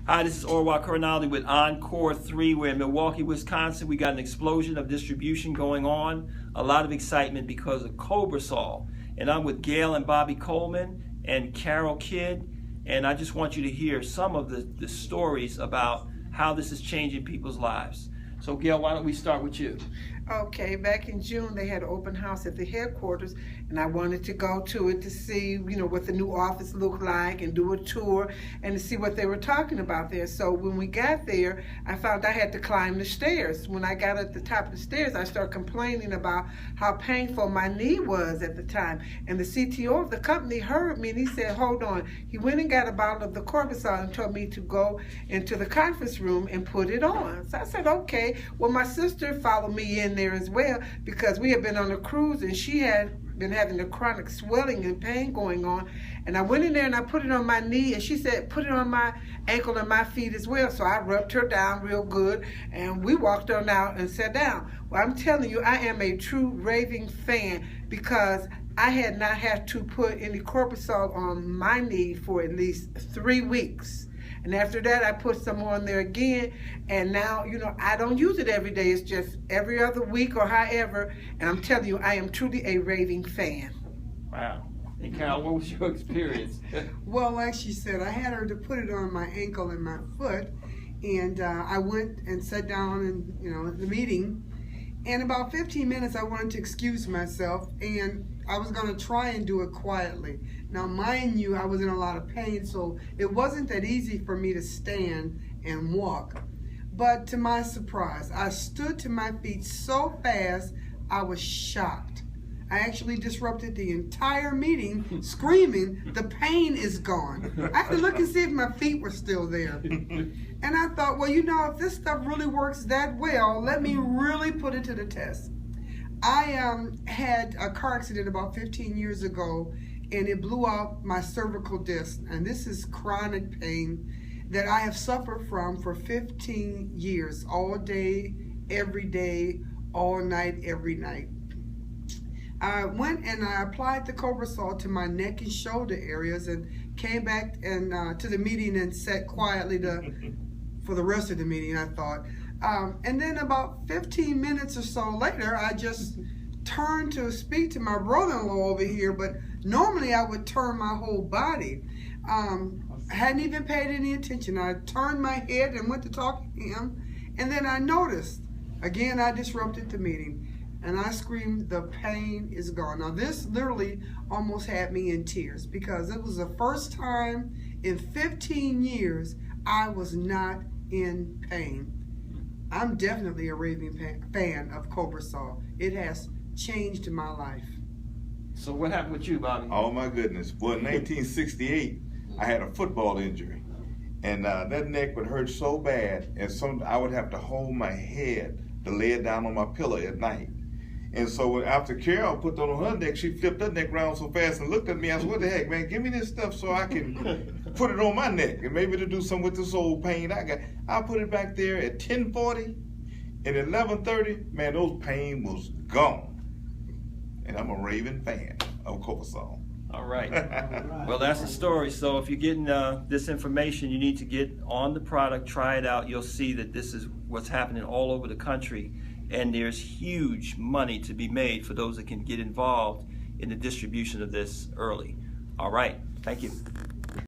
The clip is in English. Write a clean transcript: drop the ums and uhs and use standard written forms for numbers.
Hi, this is Orwa Coronaldi with Encore 3. We're in Milwaukee, Wisconsin. We got an explosion of distribution going on. A lot of excitement because of Cobrazol. And I'm with Gail and Bobby Coleman and Carol Kidd. And I just want you to hear some of the stories about how this is changing people's lives. So Gail, why don't we start with you? Okay, back in June they had an open house at the headquarters, and I wanted to go to it to see, what the new office looked like and do a tour and to see what they were talking about there. So when we got there, I found I had to climb the stairs. When I got at the top of the stairs, I started complaining about how painful my knee was at the time. And the CTO of the company heard me and he said, hold on. He went and got a bottle of the Cobrazol and told me to go into the conference room and put it on. So I said, okay. Well, my sister followed me in there as well because we had been on a cruise and she had been having a chronic swelling and pain going on. And I went in there and I put it on my knee and she said, put it on my ankle and my feet as well. So I rubbed her down real good and we walked on out and sat down. Well, I'm telling you, I am a true raving fan because I had not had to put any Cobrazol on my knee for at least 3 weeks. And after that, I put some on there again. And now, I don't use it every day. It's just every other week or however. And I'm telling you, I am truly a raving fan. Wow. And Carol, what was your experience? Well, like she said, I had her to put it on my ankle and my foot. And I went and sat down in, the meeting. And about 15 minutes, I wanted to excuse myself. And I was going to try and do it quietly. Now, mind you, I was in a lot of pain, so it wasn't that easy for me to stand and walk. But to my surprise, I stood to my feet so fast, I was shocked. I actually disrupted the entire meeting screaming, the pain is gone. I had to look and see if my feet were still there. And I thought, well, if this stuff really works that well, let me really put it to the test. I had a car accident about 15 years ago, and it blew out my cervical disc. And this is chronic pain that I have suffered from for 15 years, all day, every day, all night, every night. I went and I applied the Cobrazol to my neck and shoulder areas and came back and to the meeting and sat quietly for the rest of the meeting, I thought. And then about 15 minutes or so later, I just turned to speak to my brother-in-law over here, but normally I would turn my whole body. I hadn't even paid any attention. I turned my head and went to talk to him, and then I noticed, again, I disrupted the meeting, and I screamed, the pain is gone. Now, this literally almost had me in tears because it was the first time in 15 years I was not in pain. I'm definitely a raving fan of Cobrazol. It has changed my life. So what happened with you, Bobby? Oh my goodness. Well, in 1968, I had a football injury. And that neck would hurt so bad, and I would have to hold my head to lay it down on my pillow at night. And so after Carol put that on her neck, she flipped her neck around so fast and looked at me. I said, what the heck, man, give me this stuff so I can put it on my neck and maybe to do something with this old pain I got. I put it back there at 10:40 and at 11:30, man, those pain was gone. And I'm a raving fan of Cobrazol. All right. Well, that's the story. So if you're getting this information, you need to get on the product, try it out. You'll see that this is what's happening all over the country. And there's huge money to be made for those that can get involved in the distribution of this early. All right. Thank you.